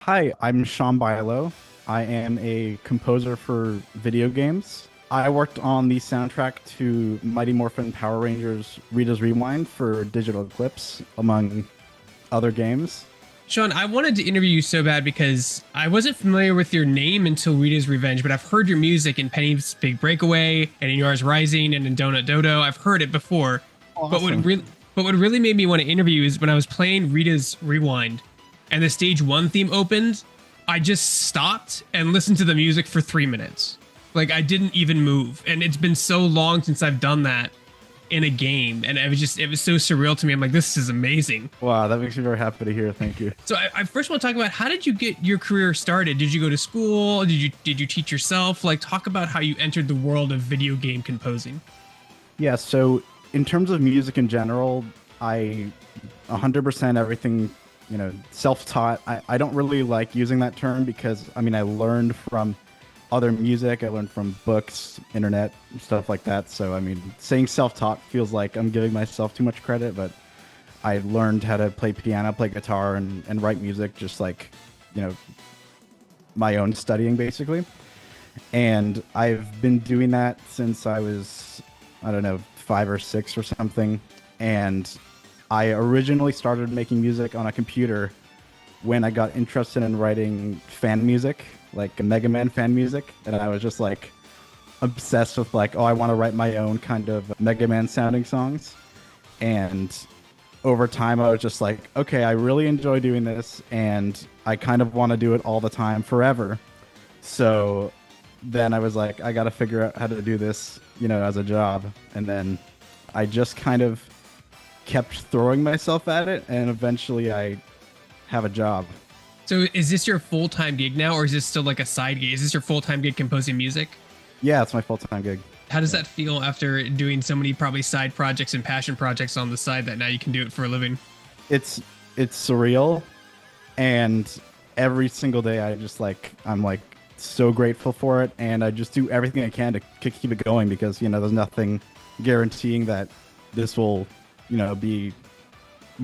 Hi, I'm Sean Bilo. I am a composer for video games. I worked on the soundtrack to Mighty Morphin Power Rangers Rita's Rewind for Digital Eclipse, among other games. Sean, I wanted to interview you so bad because I wasn't familiar with your name until Rita's Revenge, but I've heard your music in Penny's Big Breakaway and in Yours Rising and in Donut Dodo. I've heard it before. But what Awesome. really but what really made me want to interview you is when I was playing Rita's Rewind and the stage 1 theme opened, I just stopped and listened to the music for 3 minutes. Like I didn't even move. And it's been so long since I've done that in a game, and it was so surreal to me. I'm like, this is amazing. Wow, that makes me very happy to hear. Thank you. So I first want to talk about, how did you get your career started? Did you go to school? Did you teach yourself? Like, talk about how you entered the world of video game composing. Yeah, so in terms of music in general, I 100% everything, self-taught. I don't really like using that term because, I mean, I learned from other music. I learned from books, internet, stuff like that. So, I mean, saying self-taught feels like I'm giving myself too much credit, but I learned how to play piano, play guitar, and write music just like, you know, my own studying, basically. And I've been doing that since I was, I don't know, 5 or 6 or something. And I originally started making music on a computer when I got interested in writing fan music, like Mega Man fan music. And I was just like obsessed with like, oh, I want to write my own kind of Mega Man sounding songs. And over time, I was just like, okay, I really enjoy doing this. And I kind of want to do it all the time forever. So then I was like, I got to figure out how to do this, as a job. And then I just kind of kept throwing myself at it. And eventually I have a job. So is this your full-time gig now, or is this still like a side gig? Is this your full-time gig composing music? Yeah, it's my full-time gig. How does that feel after doing so many probably side projects and passion projects on the side that now you can do it for a living? It's surreal, and every single day I'm like so grateful for it, and I just do everything I can to keep it going because there's nothing guaranteeing that this will be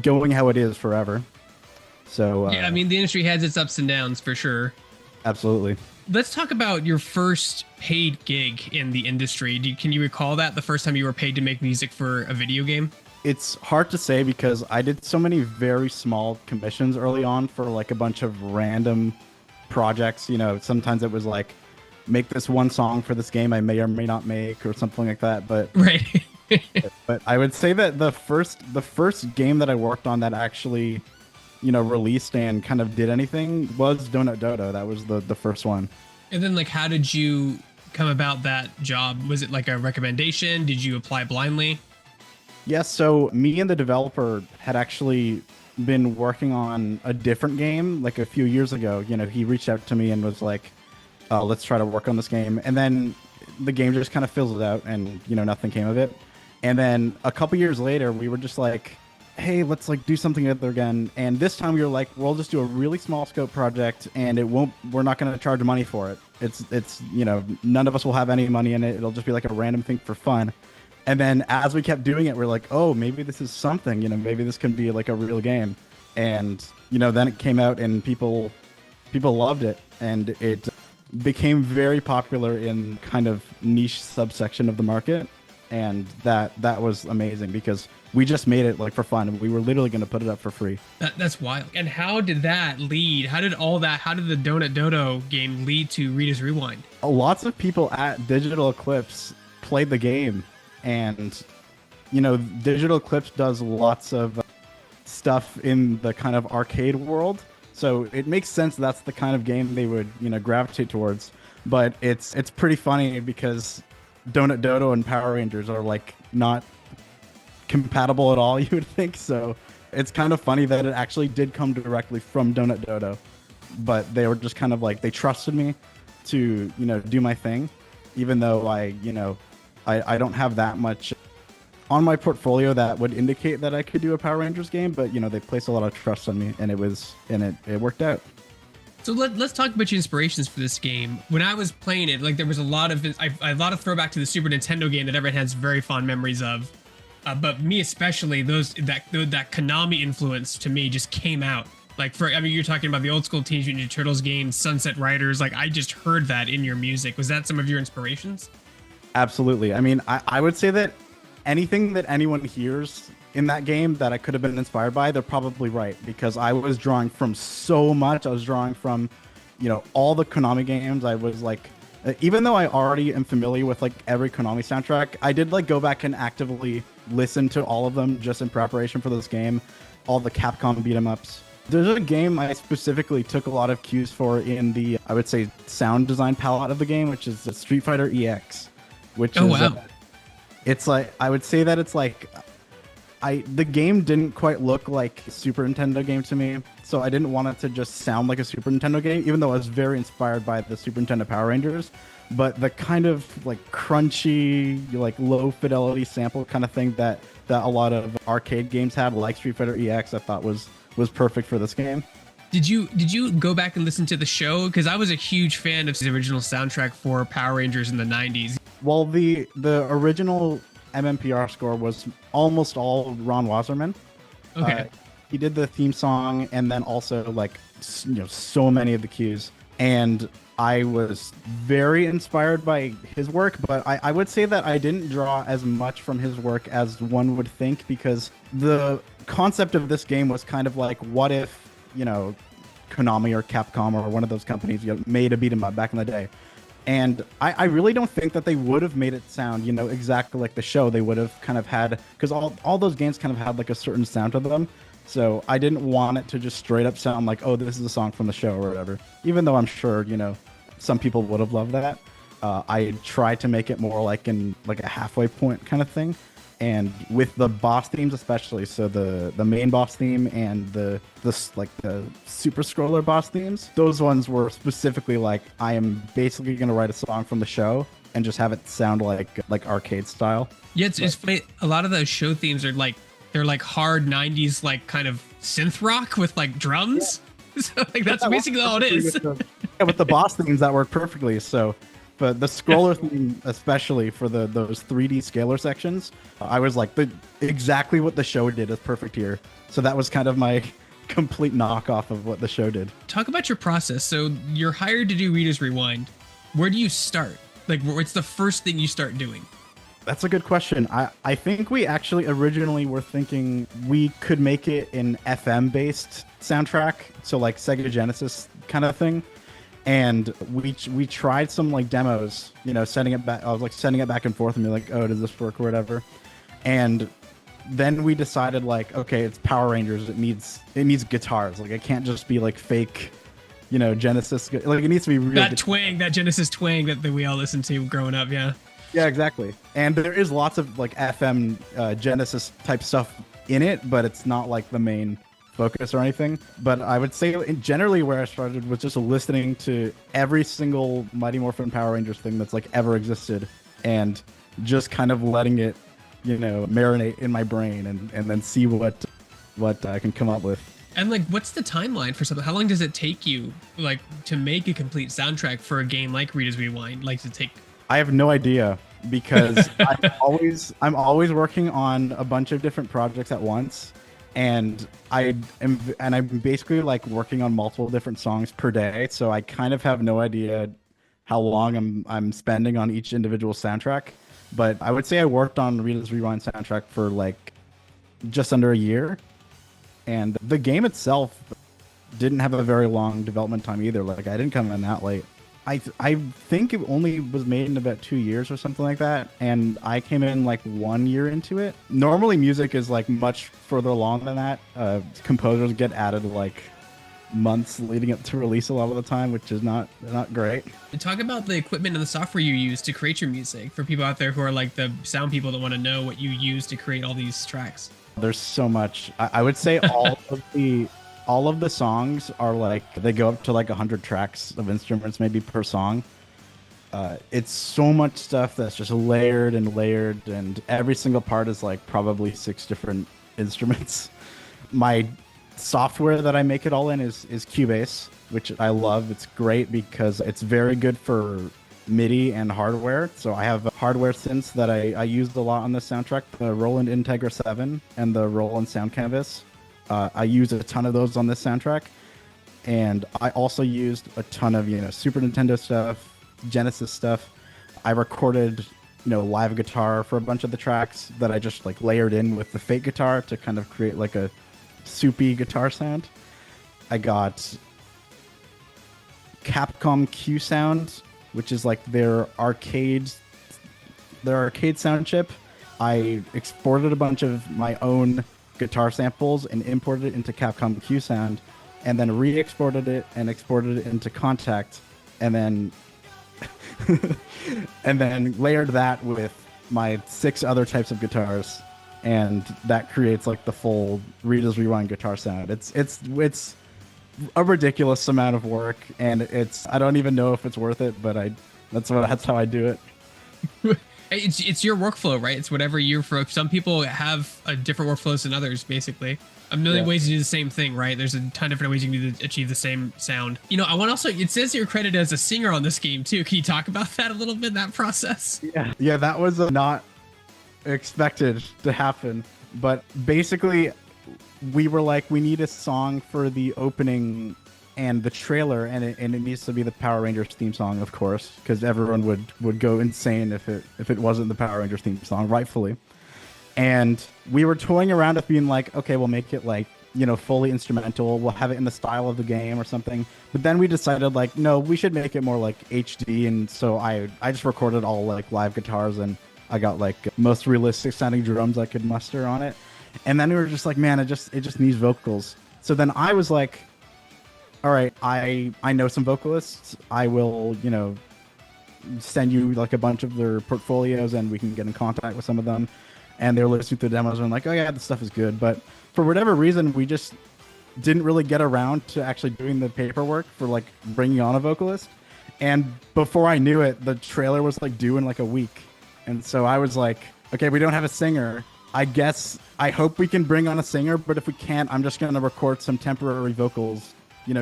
going how it is forever. So Yeah, I mean, the industry has its ups and downs for sure. absolutely. Let's talk about your first paid gig in the industry. Can you recall that, the first time you were paid to make music for a video game? It's hard to say because I did so many very small commissions early on for like a bunch of random projects. Sometimes it was like, make this one song for this game I may or may not make or something like that. But Right. but I would say that the first game that I worked on that actually released and kind of did anything was Donut Dodo. That was the first one. And then, like, how did you come about that job? Was it like a recommendation? Did you apply blindly? Yes, so me and the developer had actually been working on a different game like a few years ago. He reached out to me and was like, let's try to work on this game. And then the game just kind of fizzled out and, nothing came of it. And then a couple years later, we were just like, hey, let's like do something together again. And this time we were like, we'll just do a really small scope project and we're not going to charge money for it. It's none of us will have any money in it. It'll just be like a random thing for fun. And then as we kept doing it, we're like, oh, maybe this is something, maybe this can be like a real game. And, then it came out and people loved it. And it became very popular in kind of niche subsection of the market. And that was amazing because we just made it like for fun. We were literally going to put it up for free. That's wild. And how did that lead? How did the Donut Dodo game lead to Rita's Rewind? Lots of people at Digital Eclipse played the game. And, Digital Eclipse does lots of stuff in the kind of arcade world. So it makes sense that's the kind of game they would, gravitate towards. But it's pretty funny because Donut Dodo and Power Rangers are like not compatible at all, you would think. So it's kind of funny that it actually did come directly from Donut Dodo. But they were just kind of like, they trusted me to, do my thing, even though I don't have that much on my portfolio that would indicate that I could do a Power Rangers game, but they placed a lot of trust on me, and it worked out. So let's talk about your inspirations for this game. When I was playing it, like there was a lot of throwback to the Super Nintendo game that everyone has very fond memories of. But me especially, that Konami influence to me just came out Like I mean, you're talking about the old school Teenage Mutant Ninja Turtles games, Sunset Riders. Like I just heard that in your music. Was that some of your inspirations? Absolutely. I mean, I would say that anything that anyone hears in that game that I could have been inspired by, they're probably right, because I was drawing from so much. I was drawing from, all the Konami games. I was like, even though I already am familiar with like every Konami soundtrack, I did like go back and actively listen to all of them just in preparation for this game, all the Capcom beat 'em ups. There's a game I specifically took a lot of cues for in the, I would say, sound design palette of the game, which is Street Fighter EX, which it's like, I would say that it's like, the game didn't quite look like a Super Nintendo game to me, so I didn't want it to just sound like a Super Nintendo game, even though I was very inspired by the Super Nintendo Power Rangers. But the kind of like crunchy, like low fidelity sample kind of thing that a lot of arcade games had, like Street Fighter EX, I thought was perfect for this game. Did you go back and listen to the show? Because I was a huge fan of the original soundtrack for Power Rangers in the 90s. Well, the original MMPR score was almost all Ron Wasserman. Okay. He did the theme song and then also like so many of the cues. And I was very inspired by his work, but I would say that I didn't draw as much from his work as one would think, because the concept of this game was kind of like, what if, Konami or Capcom or one of those companies made a beat 'em up back in the day. And I really don't think that they would have made it sound, exactly like the show. They would have kind of had, because all those games kind of had like a certain sound to them. So I didn't want it to just straight up sound like, oh, this is a song from the show or whatever. Even though I'm sure, some people would have loved that. I tried to make it more like in like a halfway point kind of thing. And with the boss themes especially, so the main boss theme and the super scroller boss themes, those ones were specifically like, I am basically going to write a song from the show and just have it sound like arcade style. Yeah, it's funny. A lot of those show themes are like, they're like hard 90s like kind of synth rock with like drums. Yeah. So like that's basically all it is. With the boss themes that work perfectly. So but the scroller theme, especially for those 3D scalar sections, I was like, exactly what the show did is perfect here. So that was kind of my complete knockoff of what the show did. Talk about your process. So you're hired to do Rita's Rewind. Where do you start? Like, what's the first thing you start doing? That's a good question. I think we actually originally were thinking we could make it an FM-based soundtrack, so like Sega Genesis kind of thing. And we tried some like demos, sending it back. I was like sending it back and forth and be like, oh, does this work or whatever? And then we decided like, okay, it's Power Rangers. It needs guitars. Like it can't just be like fake, Genesis. Like it needs to be real. That Genesis twang that we all listened to growing up. Yeah. Yeah, exactly. And there is lots of like FM Genesis type stuff in it, but it's not like the main focus or anything. But I would say generally where I started was just listening to every single Mighty Morphin Power Rangers thing that's like ever existed, and just kind of letting it, marinate in my brain and then see what I can come up with. And like, what's the timeline for something? How long does it take you like to make a complete soundtrack for a game like Rita's Rewind? Like to take? I have no idea, because I'm always working on a bunch of different projects at once. And I'm basically like working on multiple different songs per day, so I kind of have no idea how long I'm spending on each individual soundtrack. But I would say I worked on Rita's Rewind soundtrack for like just under a year, and the game itself didn't have a very long development time either. Like I didn't come in that late. I think it only was made in about 2 years or something like that, and I came in like 1 year into it. Normally music is like much further along than that. Composers get added like months leading up to release a lot of the time, which is not great. Talk about the equipment and the software you use to create your music for people out there who are like the sound people that want to know what you use to create all these tracks. There's so much. I would say all of the songs are like, they go up to like 100 tracks of instruments maybe per song. It's so much stuff that's just layered, and every single part is like probably 6 different instruments. My software that I make it all in is Cubase, which I love. It's great because it's very good for MIDI and hardware. So I have hardware synths that I used a lot on this soundtrack, the Roland Integra 7 and the Roland Sound Canvas. I use a ton of those on this soundtrack, and I also used a ton of Super Nintendo stuff, Genesis stuff. I recorded live guitar for a bunch of the tracks that I just like layered in with the fake guitar to kind of create like a soupy guitar sound. I got Capcom Q Sound, which is like their arcade sound chip. I exported a bunch of my own guitar samples and imported it into Capcom Q Sound, and then re-exported it and exported it into Contact, and then and then layered that with my 6 other types of guitars, and that creates like the full Rita's Rewind guitar sound. It's a ridiculous amount of work, and I don't even know if it's worth it, but that's how I do it. It's your workflow, right? It's whatever some people have a different workflows than others, basically. A million ways to do the same thing, right? There's a ton of different ways you can achieve the same sound. I want also, it says you're credited as a singer on this game too. Can you talk about that a little bit, that process? Yeah, that was not expected to happen. But basically, we were like, we need a song for the opening and the trailer, and it needs to be the Power Rangers theme song, of course, because everyone would go insane if it wasn't the Power Rangers theme song, rightfully. And we were toying around with being like, okay, we'll make it like fully instrumental. We'll have it in the style of the game or something. But then we decided like, no, we should make it more like HD. And so I just recorded all like live guitars, and I got like most realistic sounding drums I could muster on it. And then we were just like, man, it just needs vocals. So then I was like, all right, I know some vocalists. I will, send you like a bunch of their portfolios, and we can get in contact with some of them. And they were listening to the demos and like, oh yeah, this stuff is good. But for whatever reason, we just didn't really get around to actually doing the paperwork for like bringing on a vocalist. And before I knew it, the trailer was like due in like a week. And so I was like, okay, we don't have a singer. I hope we can bring on a singer, but if we can't, I'm just going to record some temporary vocals,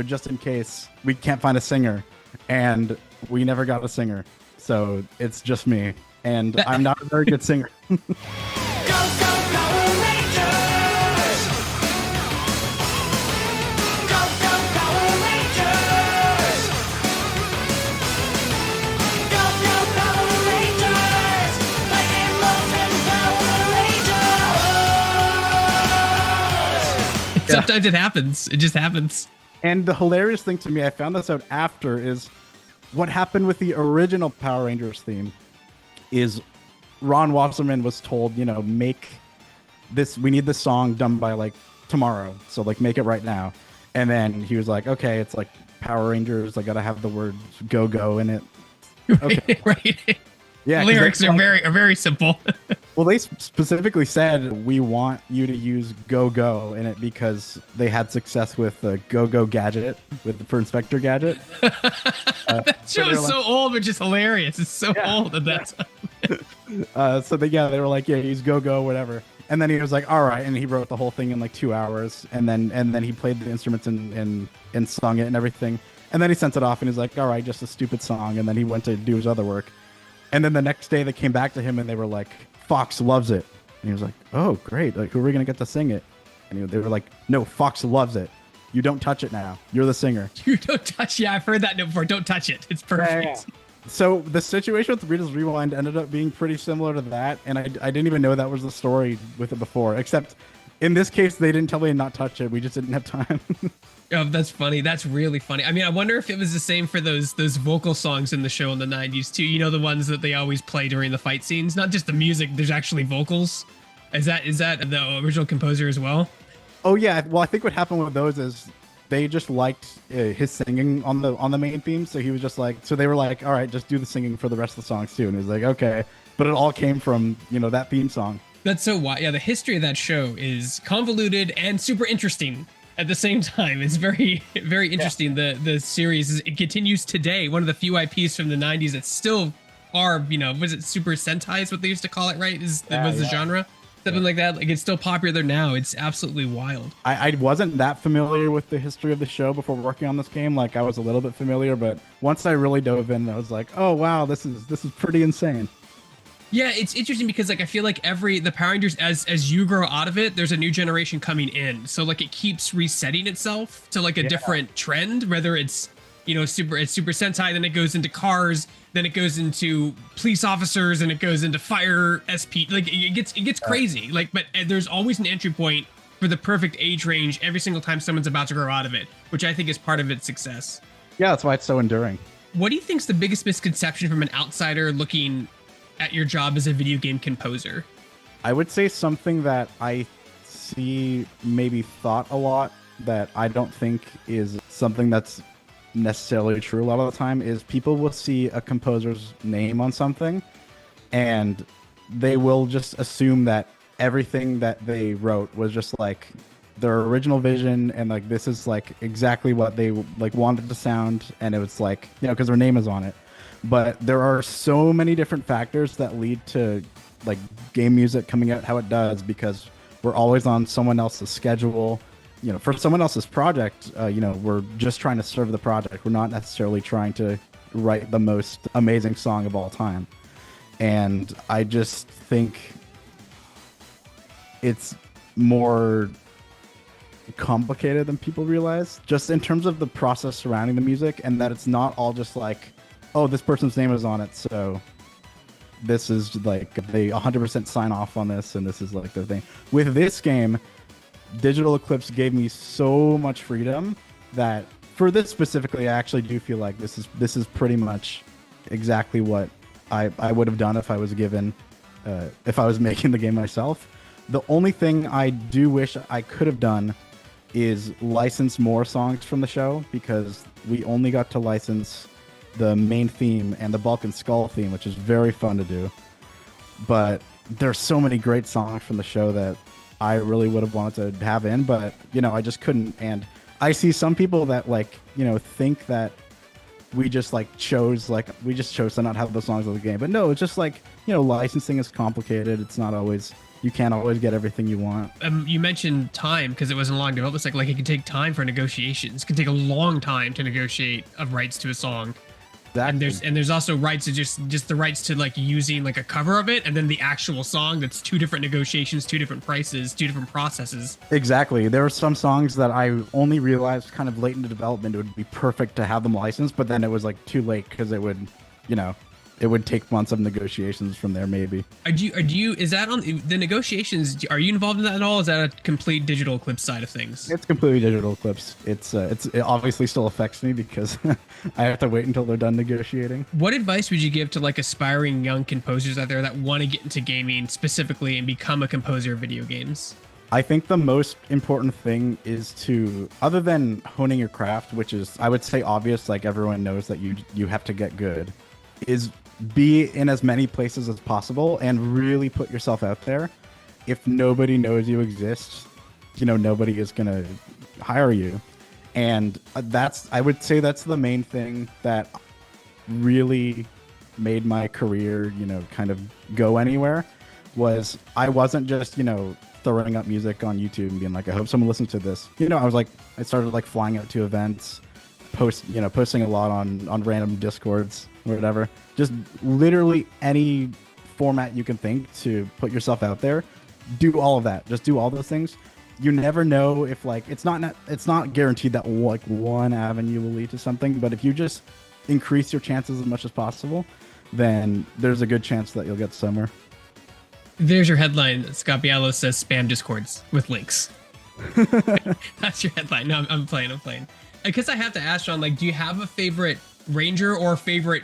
just in case we can't find a singer. And we never got a singer. So it's just me. And I'm not a very good singer. Go, go, Power Rangers! Go, go, Power Rangers! Go, go, Power Rangers! Mighty Morphin Power Rangers! Sometimes it happens. It just happens. And the hilarious thing to me, I found this out after, is what happened with the original Power Rangers theme is Ron Wasserman was told, make this, we need this song done by like tomorrow. So like make it right now. And then he was like, okay, it's like Power Rangers. I got to have the word go go in it. Okay. Right. Yeah. The lyrics are very simple. Well, they specifically said, we want you to use go go in it because they had success with the go go gadget for Inspector Gadget. That show is so old, but just hilarious. It's so old at that time. So they were like, yeah, use go go, whatever. And then he was like, all right, and he wrote the whole thing in like 2 hours, and then he played the instruments and sung it and everything. And then he sent it off, and he's like, all right, just a stupid song. And then he went to do his other work. And then the next day they came back to him and they were like, Fox loves it. And he was like, oh, great. Like, who are we going to get to sing it? And they were like, no, Fox loves it. You don't touch it now. You're the singer. You don't touch. Yeah, I've heard that note before. Don't touch it. It's perfect. Yeah. So the situation with Rita's Rewind ended up being pretty similar to that. And I didn't even know that was the story with it before, except in this case, they didn't tell me to not touch it. We just didn't have time. Oh, that's funny. That's really funny. I mean, I wonder if it was the same for those vocal songs in the show in the 90s too. You know, the ones that they always play during the fight scenes, not just the music, there's actually vocals. Is that the original composer as well? Oh yeah. Well, I think what happened with those is they just liked his singing on the main theme. So he was just like, so they were like, all right, just do the singing for the rest of the songs too. And he was like, okay. But it all came from, that theme song. That's so wild. Yeah, the history of that show is convoluted and super interesting at the same time. It's very, very interesting. Yeah. The series, it continues today. One of the few IPs from the 90s that still are, was it Super Sentai is what they used to call it, right? Was the genre? Something like that. Like, it's still popular now. It's absolutely wild. I wasn't that familiar with the history of the show before working on this game. Like, I was a little bit familiar, but once I really dove in, I was like, oh wow, this is pretty insane. Yeah, it's interesting because like I feel like the Power Rangers as you grow out of it, there's a new generation coming in. So like it keeps resetting itself to like a different trend, whether it's Super Sentai, then it goes into cars, then it goes into police officers, and it goes into fire SP. Like it gets crazy. Like, but there's always an entry point for the perfect age range every single time someone's about to grow out of it, which I think is part of its success. Yeah, that's why it's so enduring. What do you think is the biggest misconception from an outsider looking at your job as a video game composer? I would say something that I see maybe thought a lot that I don't think is something that's necessarily true a lot of the time is people will see a composer's name on something and they will just assume that everything that they wrote was just like their original vision and like this is like exactly what they like wanted to sound, and it was like, because their name is on it. But there are so many different factors that lead to like game music coming out how it does, because we're always on someone else's schedule. For someone else's project, we're just trying to serve the project. We're not necessarily trying to write the most amazing song of all time. And I just think it's more complicated than people realize, just in terms of the process surrounding the music, and that it's not all just like, oh, this person's name is on it, so this is like they 100% sign off on this, and this is like the thing. With this game, Digital Eclipse gave me so much freedom that for this specifically, I actually do feel like this is pretty much exactly what I would have done if I was given, if I was making the game myself. The only thing I do wish I could have done is license more songs from the show, because we only got to license the main theme and the Bulk and Skull theme, which is very fun to do. But there's so many great songs from the show that I really would have wanted to have in, but I just couldn't. And I see some people that like, think that we just chose to not have the songs of the game. But no, it's just like, licensing is complicated. It's not always, you can't always get everything you want. You mentioned time because it wasn't a long development cycle. Like it can take time for negotiations. It can take a long time to negotiate of rights to a song. Exactly. And there's also rights to just the rights to like using like a cover of it, and then the actual song. That's two different negotiations, two different prices, two different processes. Exactly. There were some songs that I only realized kind of late into development it would be perfect to have them licensed, but then it was like too late because it would, it would take months of negotiations from there, maybe. Is that on the negotiations? Are you involved in that at all? Is that a complete Digital Eclipse side of things? It's completely Digital Eclipse. It obviously still affects me because I have to wait until they're done negotiating. What advice would you give to like aspiring young composers out there that want to get into gaming specifically and become a composer of video games? I think the most important thing is to, other than honing your craft, which is, I would say obvious, like everyone knows that you have to get good, is be in as many places as possible and really put yourself out there. If nobody knows you exist, nobody is going to hire you. And I would say that's the main thing that really made my career, kind of go anywhere, was I wasn't just, throwing up music on YouTube and being like, I hope someone listens to this. I started like flying out to events, posting a lot on random Discords or whatever. Just literally any format you can think to put yourself out there. Do all of that. Just do all those things. You never know if like it's not guaranteed that like one avenue will lead to something, but if you just increase your chances as much as possible, then there's a good chance that you'll get somewhere. There's your headline. Scott Bialo says spam Discords with links. That's your headline. No, I'm playing. Because I have to ask, Sean, like, do you have a favorite Ranger or favorite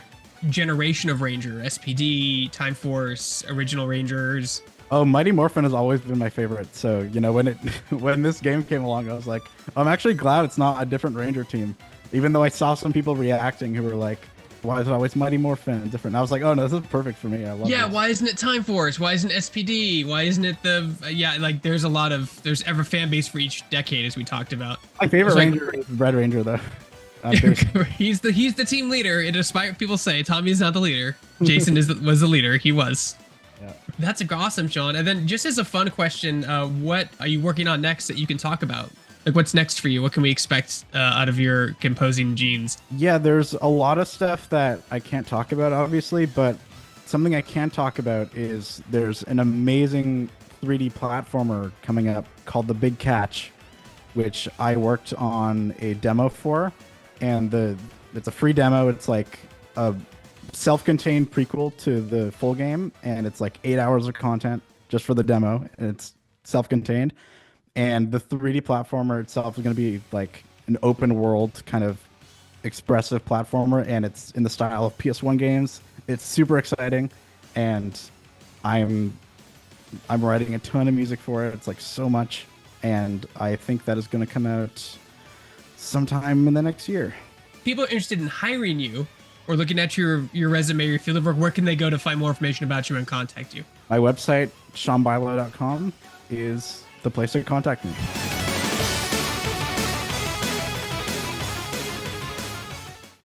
generation of Ranger? SPD, Time Force, Original Rangers? Oh, Mighty Morphin has always been my favorite. So, when this game came along, I was like, I'm actually glad it's not a different Ranger team. Even though I saw some people reacting who were like, why is it always Mighty Morphin and different? And I was like, oh no, this is perfect for me. I love this. Why isn't it Time Force? Why isn't it SPD? Why isn't it there's there's every fan base for each decade, as we talked about. My favorite Ranger is Red Ranger, though. He's the team leader. Despite what people say, Tommy is not the leader. Jason was the leader. He was. Yeah. That's awesome, Sean. And then just as a fun question, what are you working on next that you can talk about? Like, what's next for you? What can we expect out of your composing genes? Yeah, there's a lot of stuff that I can't talk about, obviously, but something I can talk about is there's an amazing 3D platformer coming up called The Big Catch, which I worked on a demo for, and it's a free demo. It's like a self-contained prequel to the full game, and it's like 8 hours of content just for the demo, and it's self-contained. And the 3D platformer itself is going to be like an open world kind of expressive platformer, and it's in the style of PS1 games. It's super exciting, and I'm writing a ton of music for it. It's like so much, and I think that is going to come out sometime in the next year. People are interested in hiring you or looking at your resume, your field of work. Where can they go to find more information about you and contact you? My website, seanbailo.com, is the place to contact me.